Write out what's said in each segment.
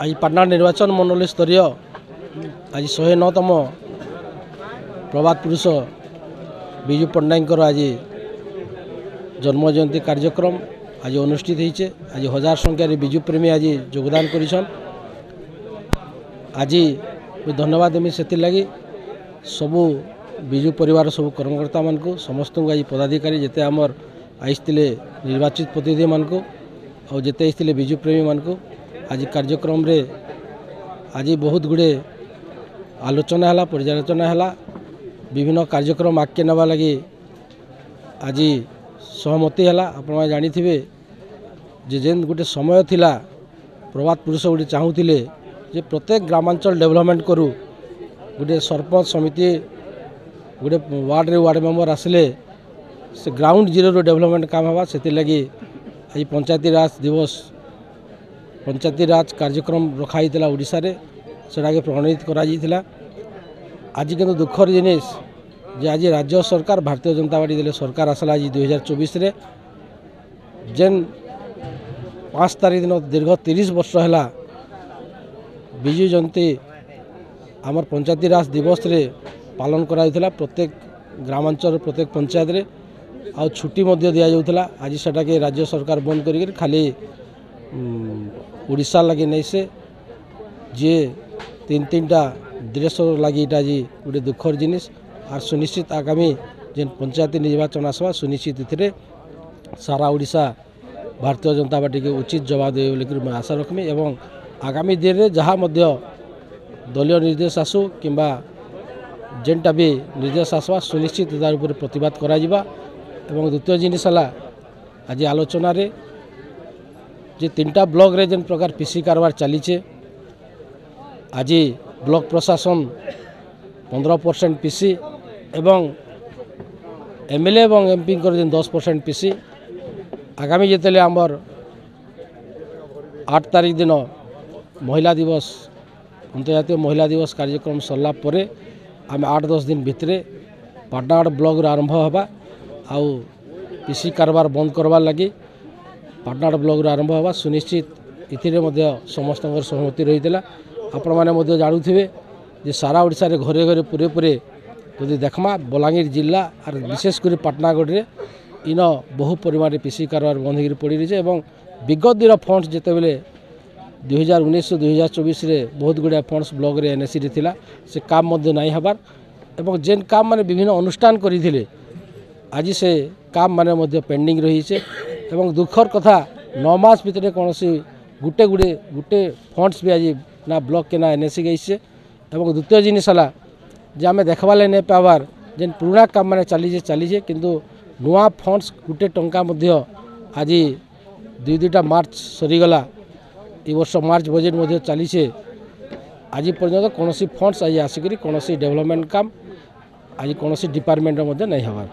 आज पाटना निर्वाचन मंडल स्तरीय आज 109तम प्रभात पुरुष विजु पट्टनायक आज जन्म जयंती कार्यक्रम आज अनुष्ठित होइछे। आज हजार संख्यार विजु प्रेमी आज योगदान करिछन। आज मैं धन्यवाद देमी से लगी सबू विजु परिवार सबू कर्मकर्ता मान को समस्त को आज पदाधिकारी जिते आमर आईते निर्वाचित प्रतिनिधि मान को और जिते आईते विजु प्रेमी मान को आज कार्यक्रम रे आज बहुत गुड़े आलोचना है पर्यालोचना है विभिन्न कार्यक्रम आगे नवा लगी आज सहमति है। आपण जानी जेन गोटे समय थिला प्रभात पुरुष गोटे चाहूले जे प्रत्येक ग्रामांचल डेवलपमेंट करू गोटे सरपंच समिति गोटे वार्ड मेंबर आसिले से ग्राउंड जीरो डेवलपमेंट काम हवा से लगी आज पंचायती राज दिवस पंचायती राज कार्यक्रम रखाई ओडिशा रे सेटाके प्रणीत करा जाइथिला। आज किंतु दुखर जिनिस जे आज राज्य सरकार भारतीय जनता पार्टी दल सरकार आसला आज 2024 रे जेन 5 तारीख दिन दीर्घ 30 वर्ष है विजु जयंती आमर पंचायती राज दिवस रे पालन करा प्रत्येक ग्रामांचल प्रत्येक पंचायत रे आ छुट्टी मध्य दिया जाउथला। आज सेटाके राज्य सरकार बंद करी खाली ओडिशा लगे नहीं से जे तीन टा देश लगी जी गोटे दुखर जिनिस और सुनिश्चित आगामी जेन पंचायती निर्वाचन आसवा सुनिश्चित इथिरे सारा ओडिशा भारतीय जनता पार्टी के उचित जवाब देवे बोलिक मैं आशा रखमी एवं आगामी दिन में जहाँ मध्य दलीय निर्देश आसू किंबा जेनटा भी निर्देश आसवा सुनिश्चित तार उपर प्रतिवाद करा जिबा। एवं द्वितीय जिनिस है आज आलोचना रे जे 3टा ब्लॉक रे जेन प्रकार पीसी कारबार चलीचे आज ब्लॉक प्रशासन 15% पीसी एवं एमएलए एवं एमपी जेन 10% पीसी आगामी जिते आमर 8 तारीख दिन महिला दिवस अंतर्जातीय महिला दिवस कार्यक्रम सरला परे आम 8-10 दिन भितरे पाटनागढ़ ब्लॉक आरंभ होगा आउ पीसी कारबार बंद करवार लगी पाटनागढ़ ब्लॉक आरंभ होगा सुनिश्चित इथिरे समस्त सहमति रही है। आपण मैंने जानूे जे सारा ओडिशा रे घरे घरे पूरे पूरे यदि देखमा बलांगीर जिला और विशेषकर पाटनागढ़ रे इन बहु परिमाण पीसी कारबार बंद हो पड़ी रही है। विगत दिन फंड्स जिते बेले 2019-2024 रे बहुत गुड़ा फंड्स ब्लॉक रे एनएससी रे थिला से काम नहीं हबार एवं जेन काम माने विभिन्न अनुष्ठान करथिले आज से काम माने पेंडिंग रही है। एवं दुखर कथा 9 मास भितर कौन गोटे फंड्स भी आज ना ब्लॉक के ना एनएससी गई से। एवं द्वितीय जिनिस है जे आम देखवा नहीं पावार जेन पुराना काम मैंने चलीजे किंतु नुआ फंड्स गोटे टंका आज 2-2टा मार्च सरीगला ये वर्ष मार्च बजेट चलीचे आज पर्यंत कौन फंड्स आज आसिक कौन डेवलपमेंट काम आज कौन डिपार्टमेंट नहीं हबार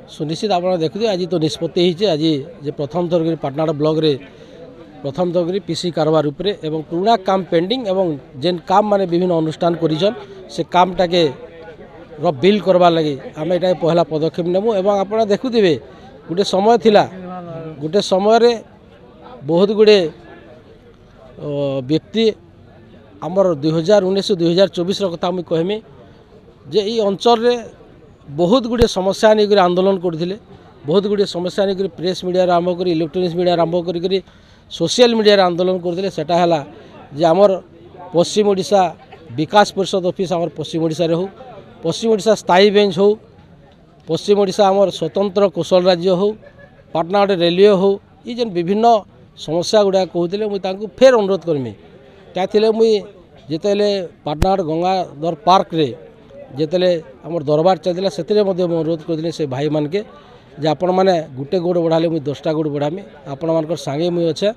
सुनिश्चित आप देखते आज तो निष्पत्ति आज जे प्रथम थर पाटनागढ़ ब्लॉक रे प्रथम थर पीसी कारबार उपरे एवं पुराना काम पेंडिंग एवं जेन काम माने विभिन्न अनुष्ठान करिछन से कामटा के बिल करवार लगी आम ये पहला पदक्षेप नेबू। एवं आप देखुवे गोटे समय थिला गोटे समय रे बहुत गुड़े व्यक्ति आमर 2019-2024 कथा मुझे कहमी जे ई अंचल रे बहुत गुड़े समस्या नहीं आंदोलन करते बहुत गुड़े समस्या नहीं प्रेस मीडिया आरंभ कर इलेक्ट्रोनिक्स मीडिया आरंभ कर सोशल मीडिया आंदोलन करते सेटा है जे आमर पश्चिम ओडिशा विकास परिषद ऑफिस आमर पश्चिम ओडिशा रे हो पश्चिम ओडिशा स्थायी बेंच हो पश्चिम ओडिशा आमर स्वतंत्र कौशल राज्य हो पाटनागढ़ रेलवे हो ये जेन विभिन्न समस्या गुड़ा कहते मुझे फेर अनुरोध करमी क्या मुई जिते पाटनागढ़ गंगाधर पार्क रे जिते आम दरबार चलता से अनुरोध करते से भाई मान के जे आपण मैंने गोटे गोड़ बढ़ाले मुझे 10टा गोड़ बढ़ामी आपण मान सांगे मुझे अच्छे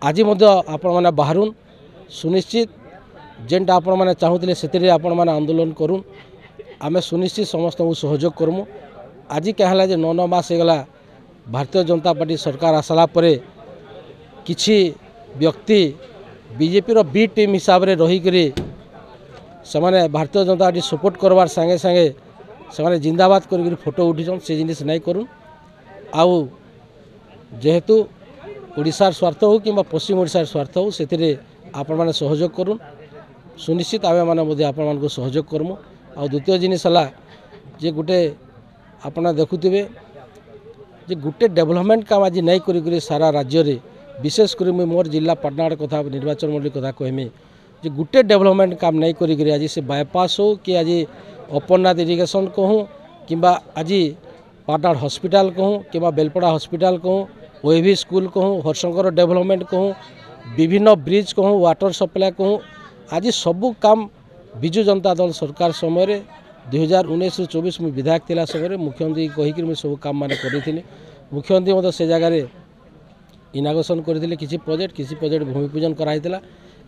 आज आपण मैंने बाहरुन सुनिश्चित जेनटा आपण मैंने चाहूले से आपण मैंने आंदोलन करूँ आम सुनिश्चित समस्त को सहयोग करमु। आज क्या है 9 मास होगला भारतीय जनता पार्टी सरकार आसला परे किछि व्यक्ति बीजेपी रो बी टीम हिसाब रे रही करी से भारतीय जनता पार्टी सपोर्ट करवार संगे संगे से जिंदाबाद कर फोटो उठीछन से जिनिस नहीं करूँ आउ जेहेतु ओडिशार स्वार्थ हो कि पश्चिम ओडिशार स्वार्थ हो से आपण मैंने सहयोग करूँ सुनिश्चित आमे मैंने आपण मान सहयोग करमु। आ द्वितीय जिनिस है जे गोटे आपना देखुवे जे गोटे डेवलपमेंट काम आज नहीं करी सारा राज्य रे विशेषकर मुझे मोर जिला पाटनागढ़ कथा निर्वाचन मंडली कथा कहमी जे गोटे डेवलपमेंट काम नहीं करी आज से बायपास हो कि आज अपरनाथ इरिगेशन कहूँ कि आज पाटनागढ़ हॉस्पिटल कहूँ कि बेलपड़ा हॉस्पिटल कहूँ ओएवी स्कूल कहूँ हरशंकर डेवलपमेंट कहूँ विभिन्न ब्रिज कहूँ वाटर सप्लाई कहूँ आज सबू काम विजु जनता दल सरकार समय 2019-24 में विधायक थिला समय मुख्यमंत्री कहीकि मुझे सब काम मान करी मुख्यमंत्री मतलब से जगार इनागोरेशन करते किसी प्रोजेक्ट भूमि पूजन कराइला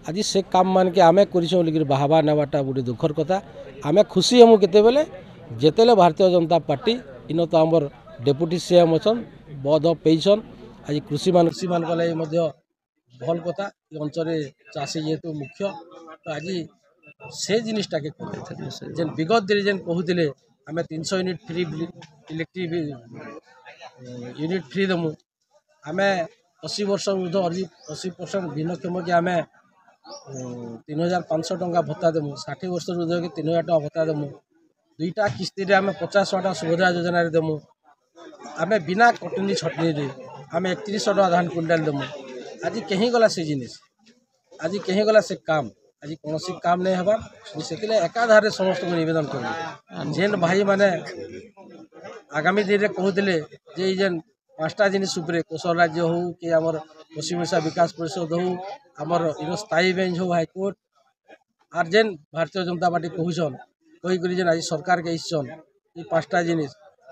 आज से काम मान के आमे कर बाहबा नेबाटा गोटे दुखर कथा आमे खुशी हूँ केतेबेले जेतेले भारतीय जनता पार्टी इन तो आमर डेपुटी सीएम अच्छन बद पेसन आज कृषि मान भल कथा अंचल चाषी जेहेतु मुख्य तो आज से जिनिसटा के जेन विगत दिन जेन कहते आम 300 unit free electric unit free देमु आम 80 वर्ष ऊर्ध 80% भिन्नक्षम के आम 3500 टंका भत्ता देमु 60 वर्ष ऊर्ध के 3000 टंका भत्ता देमु दुईटा किस्ती आम 50 सुभद्रा योजना देमु आम बिना कटनी छटनी आम 3100 टंका धान क्विंटाल देमु आज कहीं गला से जिनिस आज कहीं गला से काम आज कौन काम नहीं हबार से एकाधारे समस्त को निवेदन कर जेन भाई माने आगामी दिन में कहते जे जेन 5टा जिनिस कौशल राज्य हो कि आमर पश्चिम ओडिशा विकास परिषद हो आमर इन स्थायी बेंच हो high court are gen Bharatiya Janata party कहून कहीकर जेन आज सरकार के इच्छन ये 5टा जिनिस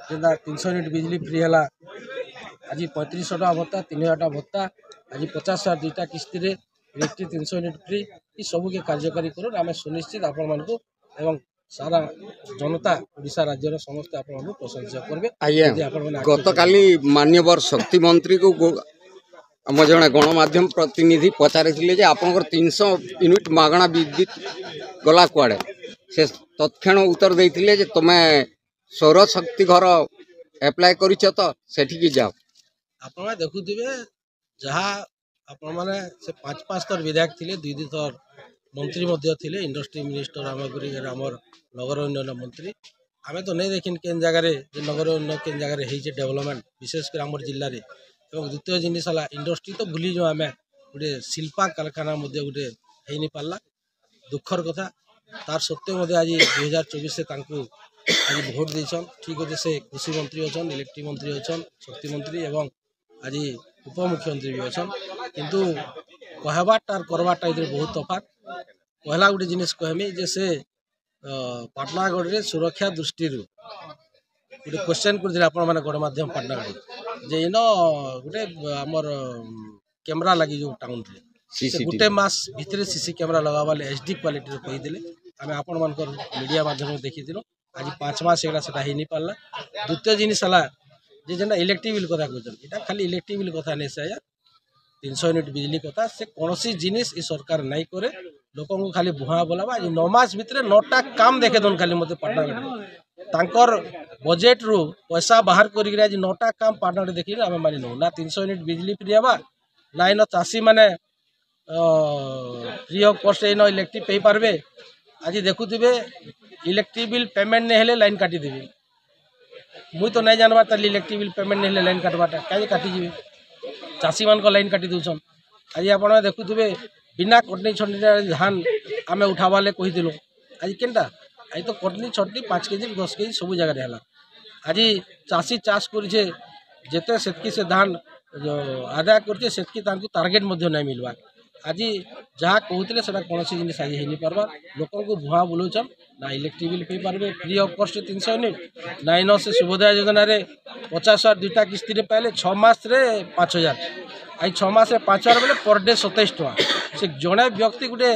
जेनता 300 यूनिट बिजली फ्री है आज 3500 टका भत्ता 3000 टका भत्ता आज 50,000 दुईटा किस्ती इलेक्ट्रिक 300 यूनिट फ्री ये सबू के कार्यकारी करूँ आम सुनिश्चित आपण मानक एवं सारा जनता ओडिशा राज्यर समस्त आपण प्रशंसा करेंगे। गत काली मान्यवर शक्ति मंत्री को आम जड़े गणमाध्यम प्रतिनिधि पचारे आपंकर 300 यूनिट मागणा विद्युत गला कुआड़े से तत्क्षण उत्तर देते तुम्हें सौर शक्ति घर एप्लाय कर जाओ आप देखुवे जहाँ आपण मैंने से 5 थर विधायक थे 2 थर मंत्री थे इंडस्ट्री मिनिस्टर आमर नगर उन्नयन मंत्री आम तो नहीं देखिन केन जगार नगर उन्नयन केन जगार डेवलपमेंट विशेषकर आम जिले में और द्वितीय जिनिस है इंडस्ट्री तो भूली जाऊँ आम गोटे शिल्पा कारखाना गोटे हो नहीं पार्ला दुखर कथा तार सत्वे आज 2024 से आज भोट देसन ठीक अच्छे से कृषि मंत्री अच्छन इलेक्ट्रिक मंत्री अच्छन शक्ति मंत्री एवं आज उपमुख्यमंत्री भी अच्छन किंतु कहबार करबाटा बहुत तफात पहला गोटे जिनिस कहमी जे से पाटनागढ़ रे सुरक्षा दृष्टि गोटे क्वेश्चन कर गणमाध्यम पाटनागढ़ जे इन गोटे आमर कैमरा लगी जो टाउन रे गोटे मास भितर सीसी कैमरा लगावा HD क्वालिटी कहीदे आम आपण मान मीडिया माध्यम देखी आज 5 मास एगला से नहीं पार्ला द्वितीय जिनिस है जे जेनटा इलेक्ट्रिक बिल कथा कहते खाली इलेक्ट्रिक बिल कथा नहीं से 300 यूनिट बिजली कथा से कौन जिनिस सरकार नहीं करे लोक को खाली बुहा बोलावा 9 मास भितर 9टा काम देखे दन खाली मत पाटनागढ़ बजेट रु पैसा बाहर कर आज 9टा काम पाटनागढ़ देखिए आम मानि नौ ना 300 यूनिट बिजली फ्री हवा ना इन चाषी मैंने free of cost in electric पे पार्बे आज देखुवे इलेक्ट्रिक बिल पेमेंट नहीं हेले लाइन काटिदेवी मुई तो नहीं जानवा ताली इलेक्ट्रिक बिल पेमेंट नहीं हेले लाइन काटवाटा कहीं काटिजी चाषी मान लाइन काटी दौन आज आप देखुवे बिना कटनी छटनी धान आम उठावाले कहीलु आज केनटा आज तो कटनी छटनी 5 केजी 10 केजी सब जगह है आज चाषी चाष करे जिते सेतकी से धान आदाय कर टार्गेट नहीं मिलवा आज जहाँ कहते हैं कौन जिन आज हो पार्बा लोक को भुआ बुलाऊन ना इलेक्ट्रिक बिल पे पार्बे फ्री ऑफ कॉस्ट 300 यूनिट ना इन से सुभद्रा योजना 50,000 दुईटा किस्ती पाइले 6 मास 5,000 आज 6 मास 5,000 बेले पर डे 27 टका से जड़े व्यक्ति गोटे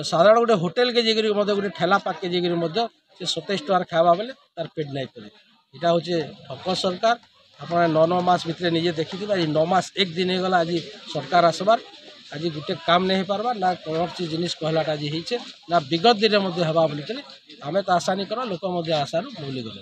साधारण गोटे होटेल के जाकर गोटे ठेला पाक के जाकर से 27 टकार खावा बेले तार पेट नहीं पड़े यहाँ हूँ ठक सरकार आप 9 मास भितर निजे देखी आज 9 मास 1 दिन होगा आज सरकार आसबार आज गोटे काम नहीं पार्बा ना कौन सी जिनिस कहलाटा आज होना विगत दिन में हवा बोली आम तो आशा नहीं कर लोक आशारू भूली गले।